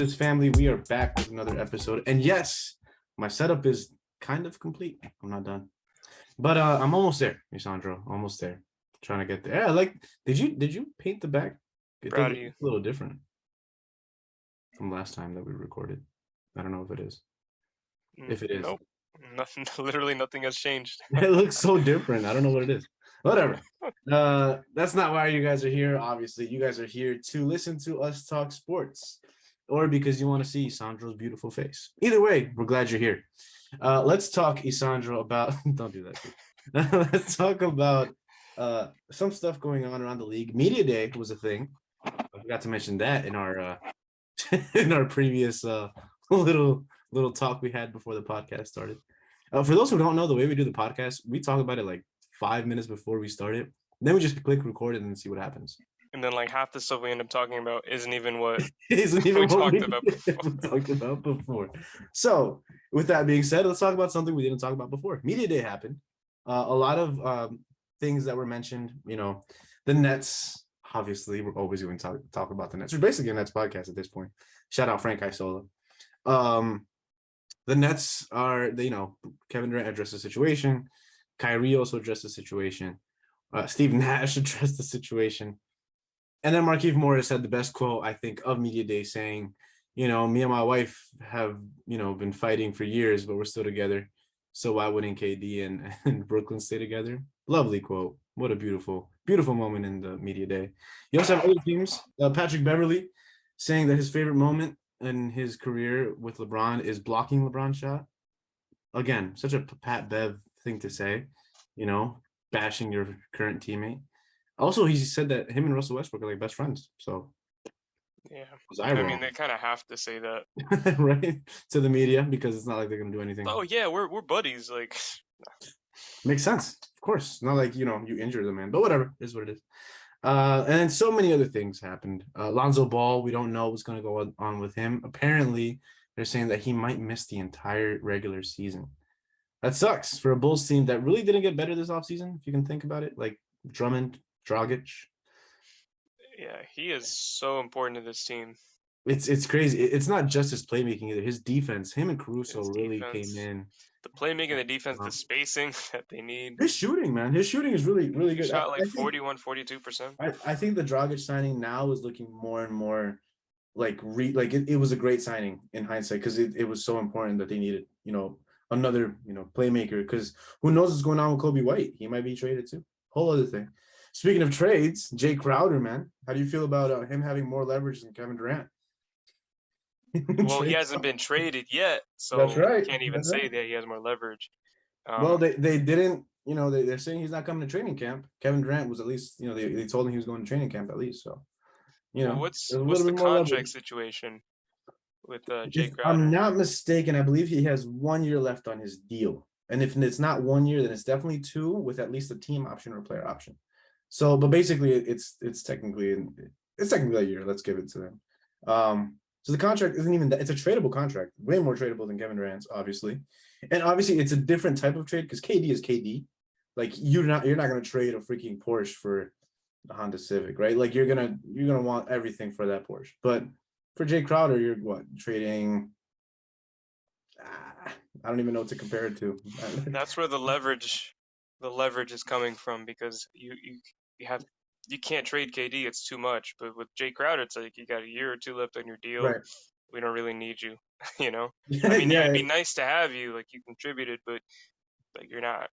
Nexus family, we are back with another episode. And yes, my setup is kind of complete. I'm not done. But I'm almost there, Isandro. Almost there. Trying to get there. Yeah, like did you paint the back? I Proud think of you. it's a little different from last time that we recorded. I don't know if it is. If it is. Nope. Nothing. Literally nothing has changed. It looks so different. I don't know what it is. Whatever. That's not why you guys are here. Obviously, you guys are here to listen to us talk sports, or because you want to see Isandro's beautiful face. Either way, we're glad you're here. Let's talk, Isandro, about don't do that. Let's talk about some stuff going on around the league. Media Day was a thing. I forgot to mention that in our in our previous little talk we had before the podcast started. For those who don't know, the way we do the podcast, we talk about it like 5 minutes before we start it. Then we just click record and then see what happens. And then like half the stuff we end up talking about isn't even what Isn't even we what talked about before. we talked about before. So, with that being said, let's talk about something we didn't talk about before. Media Day happened. A lot of things that were mentioned. You know, the Nets. Obviously, we're always going to talk about the Nets. We're basically a Nets podcast at this point. Shout out Frank Isola. The Nets are, Kevin Durant addressed the situation. Kyrie also addressed the situation. Steve Nash addressed the situation. And then Markieff Morris had the best quote, I think, of Media Day saying, me and my wife have, been fighting for years, but we're still together. So why wouldn't KD and Brooklyn stay together? Lovely quote. What a beautiful, beautiful moment in the Media Day. You also have other teams. Patrick Beverley saying that his favorite moment in his career with LeBron is blocking LeBron's shot. Again, such a Pat Bev thing to say, bashing your current teammate. Also, he said that him and Russell Westbrook are like best friends. So, yeah, was I wrong? mean, they kind of have to say that, right, to the media, because it's not like they're gonna do anything. Oh yeah, we're buddies. Like, makes sense, of course. Not like you injure the man, but whatever, is what it is. And then so many other things happened. Lonzo Ball, we don't know what's going to go on with him. Apparently, they're saying that he might miss the entire regular season. That sucks for a Bulls team that really didn't get better this offseason, if you can think about it. Like Drummond, Dragic. Yeah, he is so important to this team. It's crazy. It's not just his playmaking either. His defense, him and Caruso really came in. The playmaking, the defense, the spacing that they need. His shooting, man. His shooting is really, really good. He shot like 41, 42%. I think the Dragic signing now is looking more and more like it was a great signing in hindsight because it was so important that they needed, another, playmaker, because who knows what's going on with Kobe White? He might be traded too. Whole other thing. Speaking of trades, Jay Crowder, man, how do you feel about him having more leverage than Kevin Durant? Well, he hasn't been traded yet, so that's right. You can't even say that he has more leverage. Well, they didn't, they're saying he's not coming to training camp. Kevin Durant was at least, they told him he was going to training camp at least. So, what's the contract situation with Jay Crowder? I'm not mistaken, I believe he has 1 year left on his deal. And if it's not 1 year, then it's definitely 2 with at least a team option or a player option. So, but basically it's technically a year. Let's give it to them. So the contract isn't even that, it's a tradable contract, way more tradable than Kevin Durant's, obviously. And obviously it's a different type of trade because KD is KD. Like you're not gonna trade a freaking Porsche for a Honda Civic, right? Like you're gonna want everything for that Porsche. But for Jay Crowder, you're trading I don't even know what to compare it to. That's where the leverage is coming from, because you can't trade KD, it's too much. But with Jay Crowder, it's like you got a year or 2 left on your deal. Right. We don't really need you, I mean, yeah, it'd be nice to have you, like you contributed, but like you're not.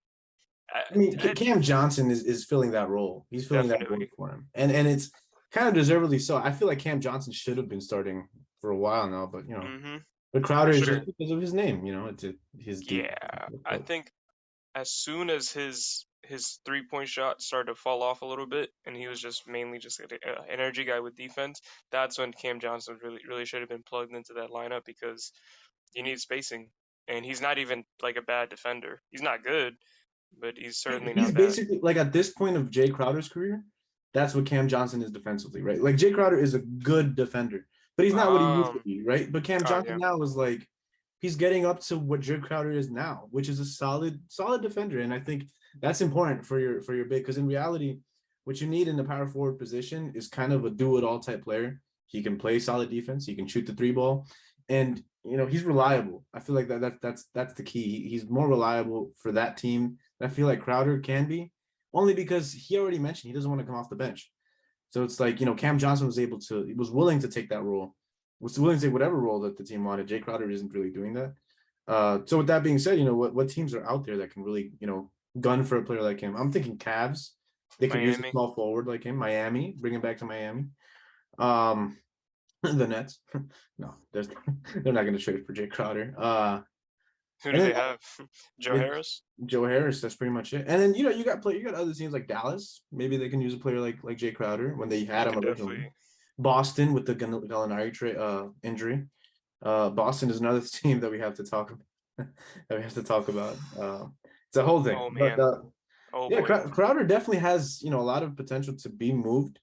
I mean, Cam Johnson is filling that role. He's filling that role for him, and it's kind of deservedly so. I feel like Cam Johnson should have been starting for a while now, but but Crowder is just because of his name, it's his. Yeah, I think as soon as his 3-point shot started to fall off a little bit, and he was just mainly just an energy guy with defense, that's when Cam Johnson really should have been plugged into that lineup, because you need spacing, and he's not even like a bad defender. He's not good, but he's certainly not bad. He's basically like at this point of Jay Crowder's career, that's what Cam Johnson is defensively, right? Like Jay Crowder is a good defender, but he's not what he used to be, right? But Cam Johnson now is like he's getting up to what Jay Crowder is now, which is a solid defender, and I think that's important for your big, because in reality, what you need in the power forward position is kind of a do-it-all type player. He can play solid defense. He can shoot the three ball, and he's reliable. I feel like that's the key. He's more reliable for that team. I feel like Crowder can be, only because he already mentioned he doesn't want to come off the bench. So it's like, Cam Johnson was willing to take that role, was willing to take whatever role that the team wanted. Jay Crowder isn't really doing that. So with that being said, what teams are out there that can really, gun for a player like him? I'm thinking Cavs. They could use a Miami. small forward like him. Miami, bring him back to Miami. Um, the Nets. No, they're not going to trade for Jay Crowder. Who And do then they have? Joe with Harris. Joe Harris, that's pretty much it. And then you got other teams like Dallas. Maybe they can use a player like Jay Crowder when they They had him could originally. definitely. Boston with the Gallinari injury. Boston is another team that we have to talk about. that we have to talk about. It's a whole thing, Oh but man. Oh yeah, boy. Crowder definitely has a lot of potential to be moved,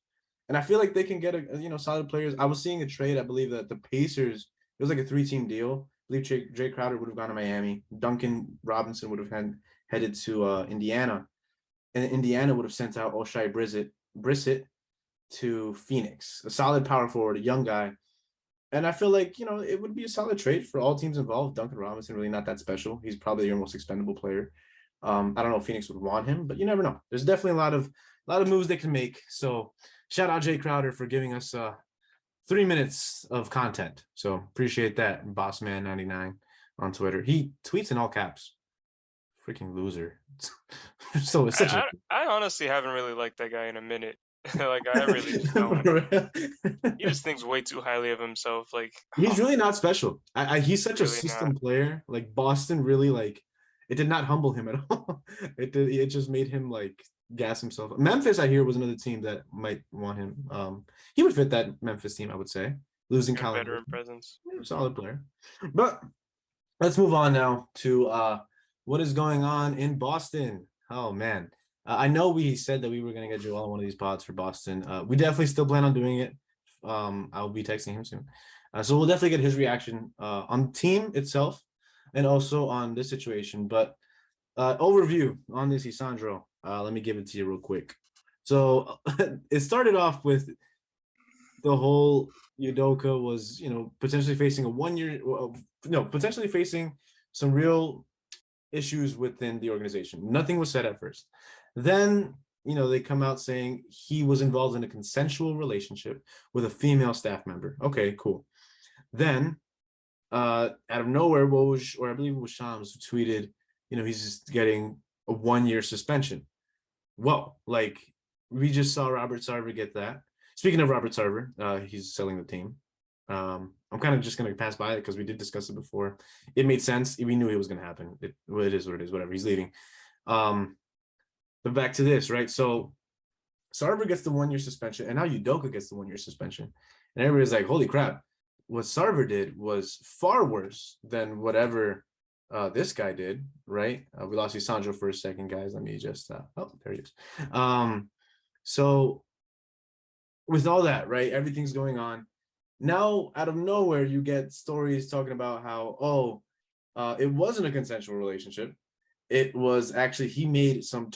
and I feel like they can get solid players. I was seeing a trade. I believe that the Pacers, it was like a 3-team deal. I believe Jay Crowder would have gone to Miami. Duncan Robinson would have headed to Indiana, and Indiana would have sent out O'Shea Brissett to Phoenix, a solid power forward, a young guy. And I feel like, it would be a solid trade for all teams involved. Duncan Robinson, really not that special. He's probably your most expendable player. I don't know if Phoenix would want him, but you never know. There's definitely a lot of moves they can make. So shout out Jay Crowder for giving us 3 minutes of content. So appreciate that, Bossman99 on Twitter. He tweets in all caps. Freaking loser. So it's such a I honestly haven't really liked that guy in a minute. Like I really just don't. He just thinks way too highly of himself. Like He's really not special. He's such a really not. system player. Like Boston really it did not humble him at all. It just made him like gas himself. Memphis, I hear, was another team that might want him. He would fit that Memphis team, I would say. Losing A Colin, veteran presence. solid player. But let's move on now to what is going on in Boston. Oh man. I know we said that we were going to get Joel on one of these pods for Boston. We definitely still plan on doing it. I'll be texting him soon. So we'll definitely get his reaction on the team itself and also on this situation. But overview on this, Isandro. Let me give it to you real quick. So it started off with the whole Udoka was, potentially facing a 1 year, potentially facing some real issues within the organization. Nothing was said at first. Then, they come out saying he was involved in a consensual relationship with a female staff member. Okay, cool. Then, out of nowhere, I believe it was Shams who tweeted, he's just getting a 1 year suspension. Well, like we just saw Robert Sarver get that. Speaking of Robert Sarver, he's selling the team. I'm kind of just going to pass by it because we did discuss it before. It made sense. We knew it was going to happen. It is what it is. Whatever. He's leaving. But back to this, right? So Sarver gets the 1 year suspension, and now Udoka gets the 1 year suspension, and everybody's like, "Holy crap!" What Sarver did was far worse than whatever this guy did, right? We lost Sandro for a second, guys. Let me just oh, there he is. So with all that, right? Everything's going on. Now, out of nowhere, you get stories talking about how, it wasn't a consensual relationship. It was actually he made some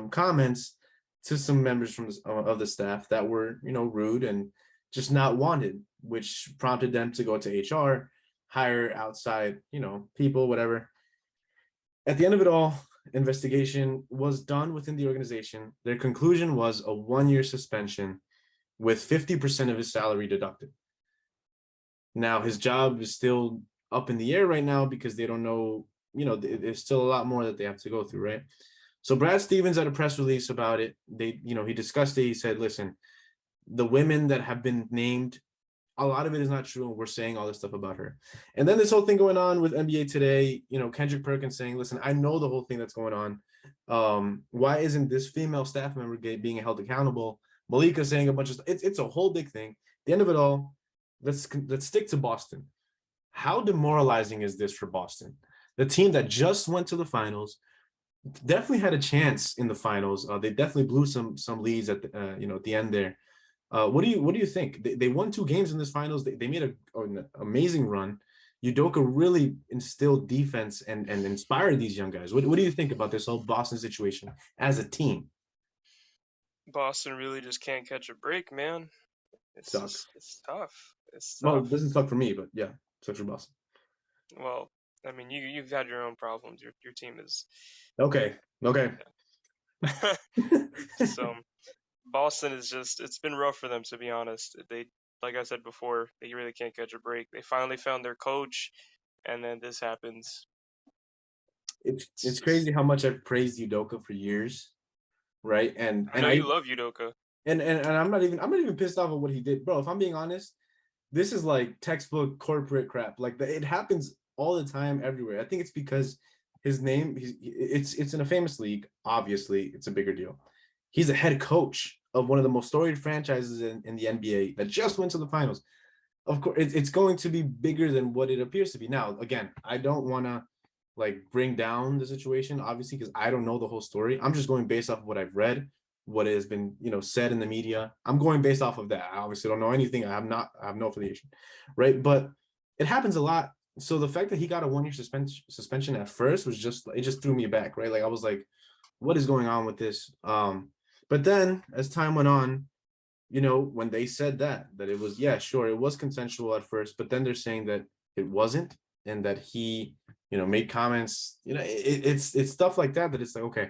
comments to some members of the staff that were rude and just not wanted, which prompted them to go to HR, hire outside people, whatever. At the end of it all, investigation was done within the organization. Their conclusion was a 1 year suspension with 50% of his salary deducted. Now, his job is still up in the air right now because they don't know, there's still a lot more that they have to go through, right? So Brad Stevens had a press release about it. He discussed it. He said, listen, the women that have been named, a lot of it is not true. And we're saying all this stuff about her. And then this whole thing going on with NBA Today, Kendrick Perkins saying, listen, I know the whole thing that's going on. Why isn't this female staff member being held accountable? Malika saying a bunch of stuff. It's a whole big thing. At the end of it all, let's stick to Boston. How demoralizing is this for Boston? The team that just went to the finals, definitely had a chance in the finals. They definitely blew some leads at the end there. What do you think? They won 2 games in this finals. They made an amazing run. Udoka really instilled defense and inspired these young guys. What do you think about this whole Boston situation as a team? Boston really just can't catch a break, man. It's Sucks. just it's tough. It's Well, it tough. doesn't suck for me, but yeah, sucks for Boston. Well, I mean, you've had your own problems. Your team is Okay. Okay. yeah. So Boston is just it's been rough for them, to be honest. They like I said before, they really can't catch a break. They finally found their coach, and then this happens. It's It's crazy just how much I've praised Udoka for years, right? And I and know I you love Udoka. and I'm not even pissed off at what he did, bro. If I'm being honest, this is like textbook corporate crap. Like it happens all the time everywhere. I think it's because his name. It's in a famous league. Obviously, it's a bigger deal. He's the head coach of one of the most storied franchises in the NBA that just went to the finals. Of course, it's going to be bigger than what it appears to be. Now, again, I don't want to like bring down the situation, obviously, because I don't know the whole story. I'm just going based off of what I've read, what has been, said in the media. I'm going based off of that. I obviously don't know anything. I have no affiliation, right? But it happens a lot. So the fact that he got a 1 year suspension at first was it just threw me back, right? Like I was like, what is going on with this? But then as time went on, when they said that it was, yeah, sure, it was consensual at first, but then they're saying that it wasn't, and that he, made comments, it's stuff like that it's like, okay,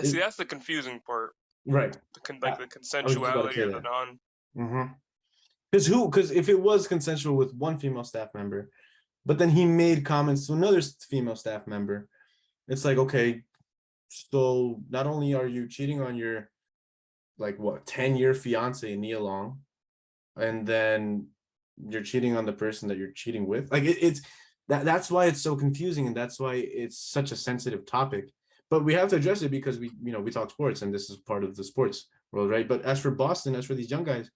See, it, that's the confusing part. right. Like I, the I was just about to consensuality say or the that. non. Mm-hmm. Because if it was consensual with one female staff member, but then he made comments to another female staff member, it's like, okay, so not only are you cheating on your like what 10-year fiance Nia Long, and then you're cheating on the person that you're cheating with. Like it's that's why it's so confusing, and that's why it's such a sensitive topic. But we have to address it because we talk sports, and this is part of the sports world, right? But as for Boston, as for these young guys,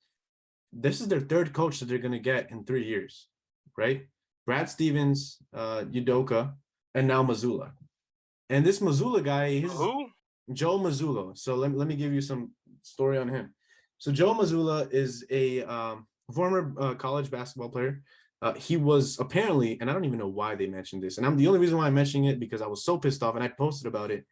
this is their third coach that they're going to get in 3 years, right? Brad Stevens, Udoka, and now Mazzulla. And this Mazzulla guy, his Who? Joe Mazzulla. So let me give you some story on him. So Joe Mazzulla is a former college basketball player. He was apparently, and I don't even know why they mentioned this, and I'm the only reason why I'm mentioning it because I was so pissed off, and I posted about it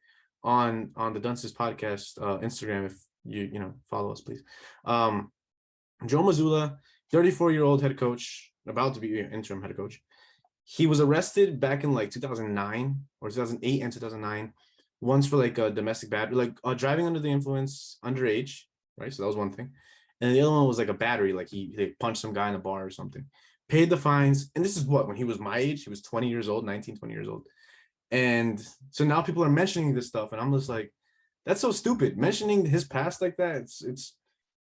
on the Dunces podcast Instagram. If you follow us, please. Joe Mazzulla, 34-year-old head coach, about to be interim head coach. He was arrested back in like 2009 or 2008 and 2009, once for like a domestic battery, like driving under the influence, underage, right? So that was one thing. And the other one was like a battery, like they punched some guy in a bar or something. Paid the fines. And this is what, when he was my age, he was 20 years old, 19, 20 years old. And so now people are mentioning this stuff, and I'm just like, that's so stupid. Mentioning his past like that,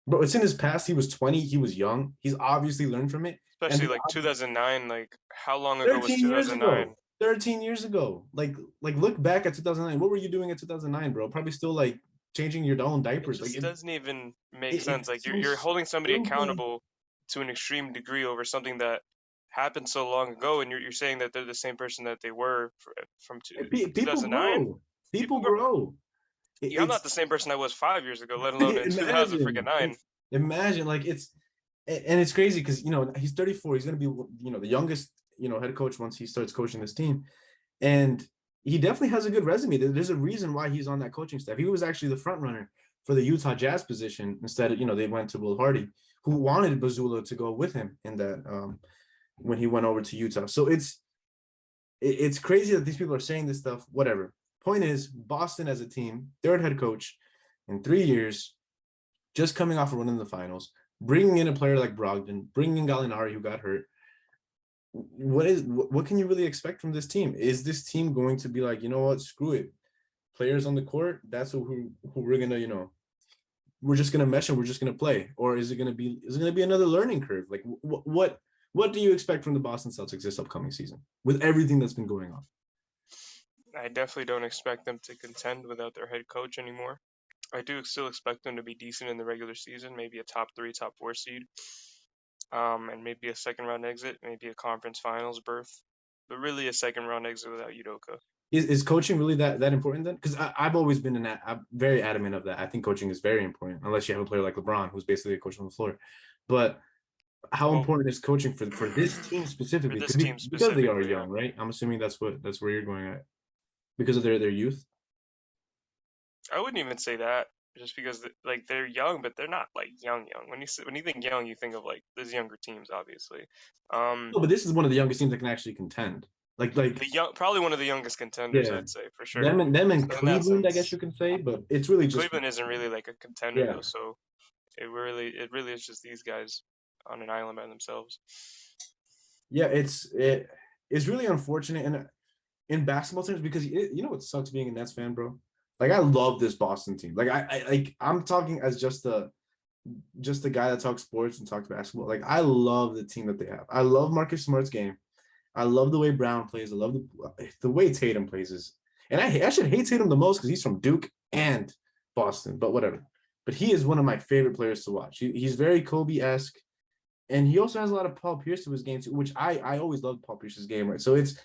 bro, it's in his past. He was 20, he was young. He's obviously learned from it. Especially And like 2009. Like how long ago was 13 years 2009? ago. 13 years ago. Like look back at 2009. What were you doing at 2009, bro? Probably still like changing your own It diapers. Like just doesn't even make sense. it's Like so you're holding somebody stupid. accountable to an extreme degree over something that happened so long ago, and you're saying that they're the same person that they were from People 2009. grow. People People grow. grow. Yeah, I'm not It's the same person I was 5 years ago, let alone in 2000 freaking imagine. nine. Imagine like and it's crazy because he's 34. He's gonna be the youngest head coach once he starts coaching this team, and he definitely has a good resume. There's a reason why he's on that coaching staff. He was actually the front runner for the Utah Jazz position. Instead of they went to Will Hardy, who wanted Bazzulla to go with him in that when he went over to Utah. So it's crazy that these people are saying this stuff. Whatever. Point is, Boston as a team, third head coach in 3 years, just coming off of winning the finals, bringing in a player like Brogdon, bringing in Gallinari who got hurt. What can you really expect from this team? Is this team going to be like, what, screw it, players on the court, that's who we're gonna, we're just gonna mesh and we're just gonna play? Or is it gonna be another learning curve? Like what do you expect from the Boston Celtics this upcoming season with everything that's been going on? I definitely don't expect them to contend without their head coach anymore. I do still expect them to be decent in the regular season, maybe a top three, top four seed, and maybe a second round exit, maybe a conference finals berth, but really a second round exit without Udoka. Is coaching really that important then? Because I've always been I'm very adamant of that. I think coaching is very important, unless you have a player like LeBron, who's basically a coach on the floor. But how Well, important is coaching for this team for specifically? this team Because they are specifically, yeah. young, right? I'm assuming that's where you're going at, because of their youth. I wouldn't even say that. just because like they're young, but they're not like young young. When you think young, you think of like these younger teams, obviously. Um, No, but this is one of the youngest teams that can actually contend. Like the young, probably one of the youngest contenders, yeah, I'd say for sure. them and So in that Cleveland, I guess sense, you can say, but it's really just Cleveland isn't really like a contender yeah, though, so it really is just these guys on an island by themselves. yeah. It's really unfortunate in basketball terms because you know what sucks being a Nets fan, bro. Like I love this Boston team. Like I'm talking as just a guy that talks sports and talks basketball. Like I love the team that they have. I love Marcus Smart's game. I love the way Brown plays. I love the way Tatum plays. And I should hate Tatum the most because he's from Duke and Boston, but whatever. But he is one of my favorite players to watch. He's very Kobe esque, and he also has a lot of Paul Pierce to his game too, which I always loved Paul Pierce's game. Right, so it's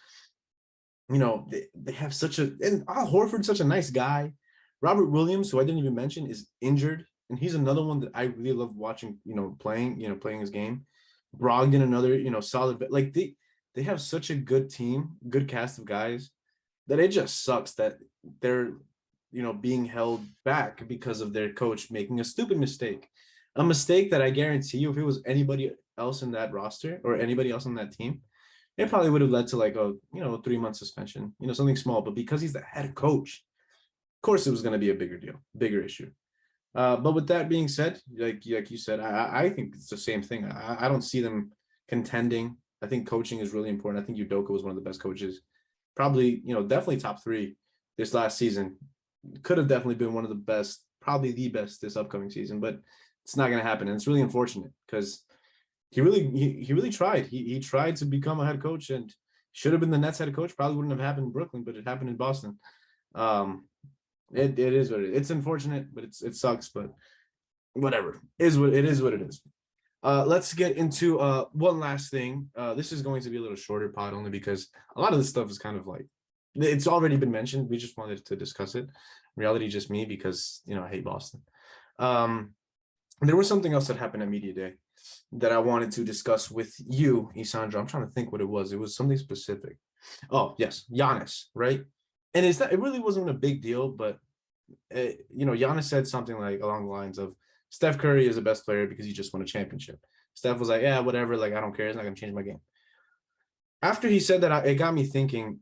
they have such a and Al Horford's such a nice guy. Robert Williams, who I didn't even mention, is injured, and he's another one that I really love watching. Playing his game. Brogdon, another solid. Like they have such a good team, good cast of guys that it just sucks that they're being held back because of their coach making a stupid mistake, a mistake that I guarantee you, if it was anybody else in that roster or anybody else on that team, it probably would have led to like a 3-month suspension, something small. But because he's the head coach, of course it was going to be a bigger deal, bigger issue. But with that being said, like you said, I think it's the same thing. I don't see them contending. I think coaching is really important. I think Udoka was one of the best coaches, probably definitely top three this last season. Could have definitely been one of the best, probably the best this upcoming season, but it's not going to happen, and it's really unfortunate because he really tried. He tried to become a head coach and should have been the Nets head coach. Probably wouldn't have happened in Brooklyn, but it happened in Boston. Um, it is what it is. It's unfortunate, but it sucks. But whatever what it is. Let's get into one last thing. This is going to be a little shorter pod only because a lot of this stuff is kind of like it's already been mentioned. We just wanted to discuss it. In reality, just me because I hate Boston. Um, there was something else that happened at Media Day that I wanted to discuss with you, Isandro. I'm trying to think what it was. It was something specific. Oh, yes, Giannis, right? And it really wasn't a big deal, but Giannis said something like along the lines of Steph Curry is the best player because he just won a championship. Steph was like, yeah, whatever, like I don't care, it's not gonna change my game. After he said that, it got me thinking,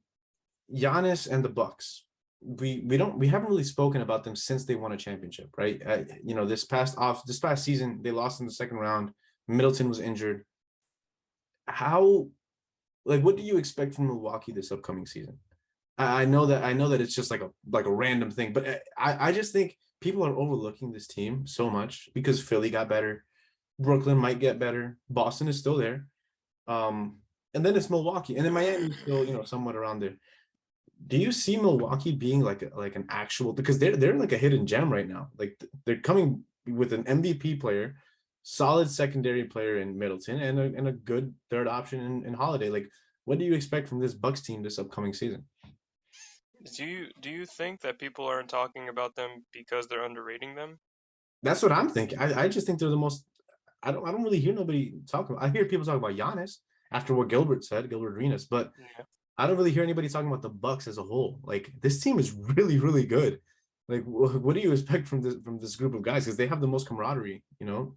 Giannis and the Bucks. We haven't really spoken about them since they won a championship, right? This past season they lost in the second round. Middleton was injured. How what do you expect from Milwaukee this upcoming season? I know that it's just like a random thing, but I just think people are overlooking this team so much because Philly got better, Brooklyn might get better, Boston is still there, um, and then it's Milwaukee, and then Miami's still somewhat around there. Do you see Milwaukee being like an actual because they're like a hidden gem right now? Like they're coming with an MVP player, solid secondary player in Middleton, and a good third option in Holiday. Like, what do you expect from this Bucks team this upcoming season? Do you think that people aren't talking about them because they're underrating them? That's what I'm thinking. I just think they're the most. I don't really hear nobody talk about. I hear people talk about Giannis after what Gilbert said, Gilbert Arenas, but Yeah. I don't really hear anybody talking about the Bucks as a whole. Like this team is really really good. Like what do you expect from this group of guys because they have the most camaraderie, you know?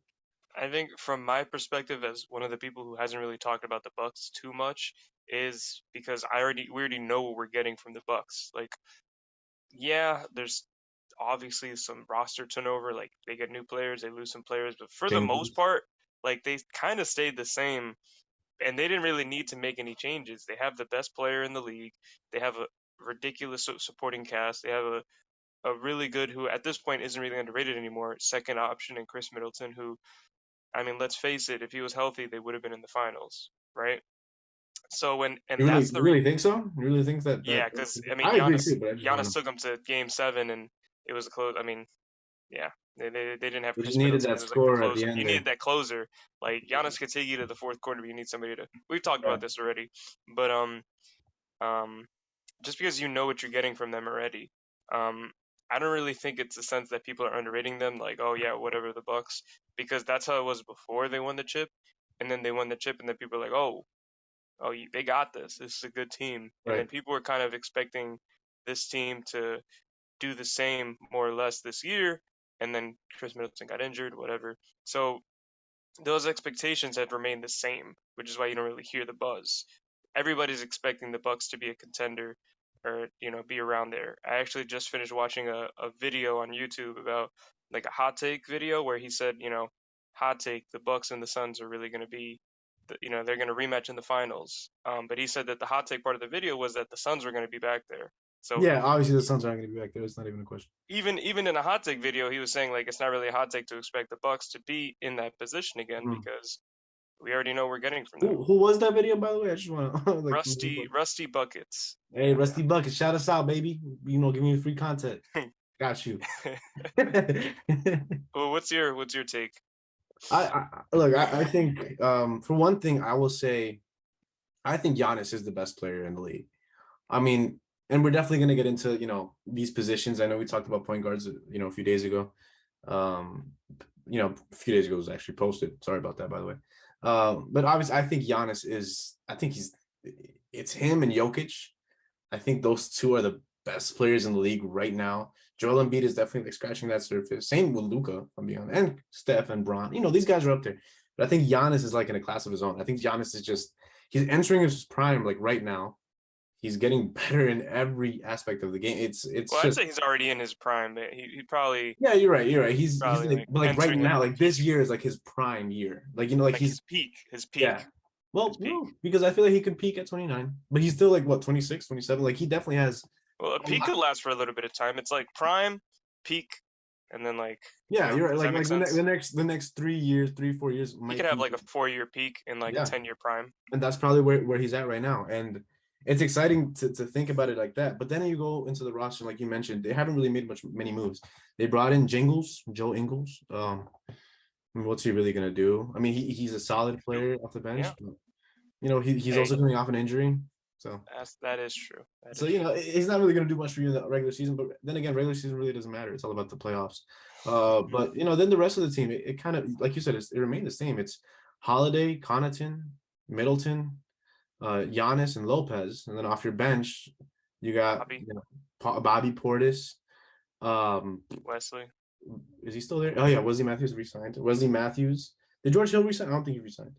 I think from my perspective as one of the people who hasn't really talked about the Bucks too much is because we already know what we're getting from the Bucks. Like, yeah, there's obviously some roster turnover, like they get new players, they lose some players, but for the most Changes. part, like they kind of stayed the same and they didn't really need to make any changes. They have the best player in the league. They have a ridiculous supporting cast. They have a really good who at this point isn't really underrated anymore, second option in Chris Middleton, who I mean, let's face it, if he was healthy, they would have been in the finals, right? So when You and really that's you the really think so? You really think yeah, because I mean I agree Giannis too, but I just want Giannis to. took them to Game 7 and it was a close. I mean, yeah, they didn't have We just Chris needed Middleton. that It was like the score at the closer. end You there. needed that closer. Like Giannis could take you to the fourth quarter, but you need somebody to. We've talked Yeah. about this already, but um, just because you know what you're getting from them already, um, I don't really think it's a sense that people are underrating them. Like, oh yeah, whatever the Bucks, because that's how it was before they won the chip, and then they won the chip, and then people are like, oh, they got this. This is a good team, and then Right. people were kind of expecting this team to do the same more or less this year, and then Chris Middleton got injured, whatever. So those expectations have remained the same, which is why you don't really hear the buzz. Everybody's expecting the Bucks to be a contender or, be around there. I actually just finished watching a video on YouTube about like a hot take video where he said, hot take, the Bucks and the Suns are really going to be, they're going to rematch in the finals. But he said that the hot take part of the video was that the Suns were going to be back there. So Yeah, obviously the Suns aren't going to be back there. It's not even a question. even in a hot take video, he was saying like it's not really a hot take to expect the Bucks to be in that position again because we already know we're getting from them. Who was that video, by the way? I just want to like Rusty Buckets. Hey, Rusty Bucket, shout us out, baby. Give me free content. Got you. Well, what's your take? I think for one thing, I will say I think Giannis is the best player in the league. I mean, and we're definitely going to get into, these positions. I know we talked about point guards, a few days ago. A few days ago was actually posted. Sorry about that, by the way. But obviously, I think it's him and Jokic. I think those two are the best players in the league right now. Joel Embiid is definitely like scratching that surface. Same with Luka, I'm being honest, and Steph and Bron. These guys are up there. But I think Giannis is like in a class of his own. I think Giannis is he's entering his prime like right now. He's getting better in every aspect of the game. I'd say he's already in his prime. But he probably. Yeah, you're right. He's like right now, like this peak. year is like his prime year. Like he's his peak. Yeah. Well, no, because I feel like he could peak at 29, but he's still like what 26, 27. Like he definitely has. Well, a peak could last for a little bit of time. It's like prime, peak, and then like. Yeah, you're right. Like the next 3 years, 3-4 years. He could have like a 4-year peak and like a 10-year prime. And that's probably where he's at right now. And it's exciting to think about it like that. But then you go into the roster, like you mentioned, they haven't really made many moves. They brought in Joe Ingles. What's he really gonna do? I mean, he's a solid player off the bench. Yeah. But, he's also coming off an injury. So that is true. He's not really gonna do much for you in the regular season. But then again, regular season really doesn't matter. It's all about the playoffs. But then the rest of the team, it kind of like you said, it remained the same. It's Holiday, Connaughton, Middleton, Giannis, and Lopez, and then off your bench, you got Bobby Portis, Wesley. Is he still there? Oh yeah, Wesley Matthews resigned. Wesley Matthews. Did George Hill resign? I don't think he resigned.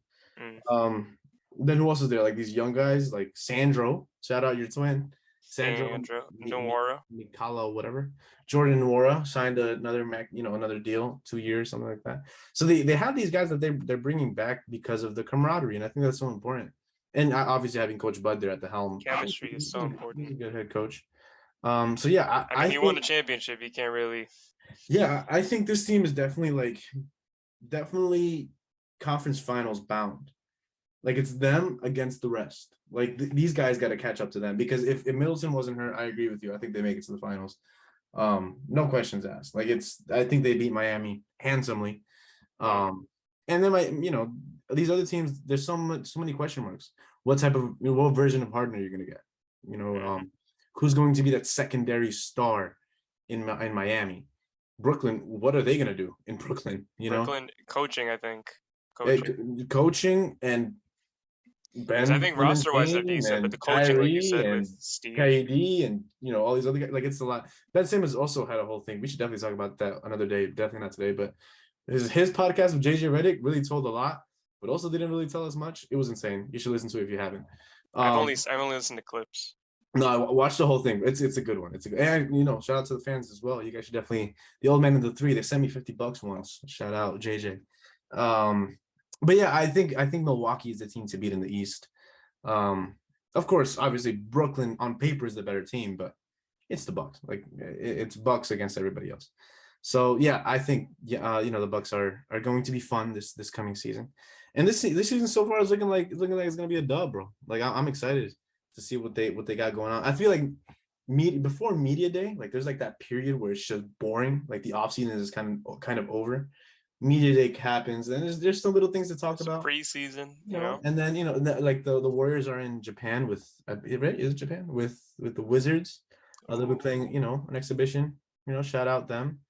Then who else is there? Like these young guys, like Sandro. Shout out your twin. Sandro Nwora. Mikala, whatever. Jordan Nwora signed another deal, 2 years, something like that. So they have these guys that they're bringing back because of the camaraderie, and I think that's so important. And obviously having Coach Bud there at the helm. Chemistry is so important. He's a good head coach. So yeah, I mean, he won the championship. You can't really. Yeah, I think this team is definitely conference finals bound. Like it's them against the rest. Like these guys got to catch up to them because if Middleton wasn't hurt, I agree with you. I think they make it to the finals. No questions asked. Like I think they beat Miami handsomely. And then these other teams, there's so many question marks. What version of Harden are you gonna get? Who's going to be that secondary star in Miami? Brooklyn, what are they going to do in Brooklyn? Brooklyn coaching, I think. Coaching and Ben. I think roster-wise they're decent, but the coaching, like you said, with Steve, KD, and all these other guys, like it's a lot. Ben Simmons also had a whole thing. We should definitely talk about that another day. Definitely not today, but his podcast with JJ Redick really told a lot, but also didn't really tell us much. It was insane. You should listen to it if you haven't. I've only listened to clips. No, I watched the whole thing. It's a good one. And shout out to the fans as well. You guys should definitely. The old man of the three. They sent me $50 once. Shout out JJ. But yeah, I think Milwaukee is the team to beat in the East. Of course, obviously Brooklyn on paper is the better team, but it's the Bucks. Like it's Bucks against everybody else. So yeah, I think the Bucks are going to be fun this coming season. And this season so far is looking like it's gonna be a dub, bro. Like I'm excited to see what they got going on. I feel like before media day, like there's like that period where it's just boring. Like the offseason is kind of over. Media day happens, and there's some little things to talk about. Preseason, and then like the Warriors are in Japan with is it Japan with the Wizards. They'll be playing an exhibition. Shout out them.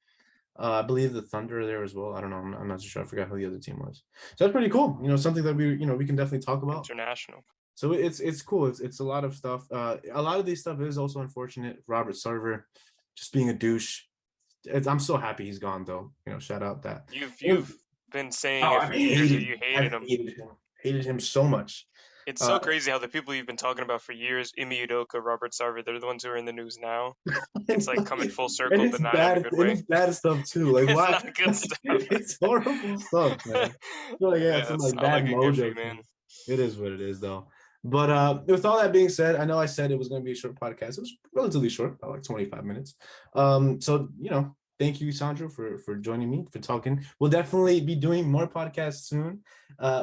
I believe the Thunder are there as well. I don't know. I'm not sure. I forgot who the other team was. So that's pretty cool. Something that we can definitely talk about. International. So it's cool. It's a lot of stuff. A lot of these stuff is also unfortunate. Robert Sarver just being a douche, I'm so happy he's gone though. Shout out that. You've been saying Oh, it I for years that hated you him. hated I him. hated him so much. It's so Uh, crazy how the people you've been talking about for years, Imi Udoka, Robert Sarver, they're the ones who are in the news now. It's like coming full and circle, it's but not in a bad, good and way. it's bad stuff too. Like It's why? not good stuff. It's horrible stuff, man. I feel like yeah, some Yes, like I bad like a good mojo thing, man. thing. It is what it is, though. But with all that being said, I know I said it was going to be a short podcast. It was relatively short, about like 25 minutes. So thank you, Sandro, for joining me, for talking. We'll definitely be doing more podcasts soon.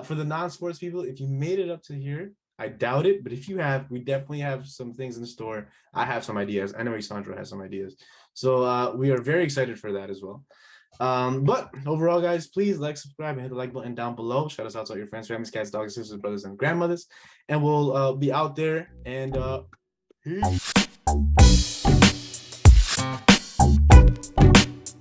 For the non-sports people, if you made it up to here, I doubt it, but if you have, we definitely have some things in store. I have some ideas. I know Sandro has some ideas. So we are very excited for that as well. But overall, guys, please like, subscribe, and hit the like button down below. Shout us out to all your friends, families, cats, dogs, sisters, brothers, and grandmothers. And we'll be out there and peace.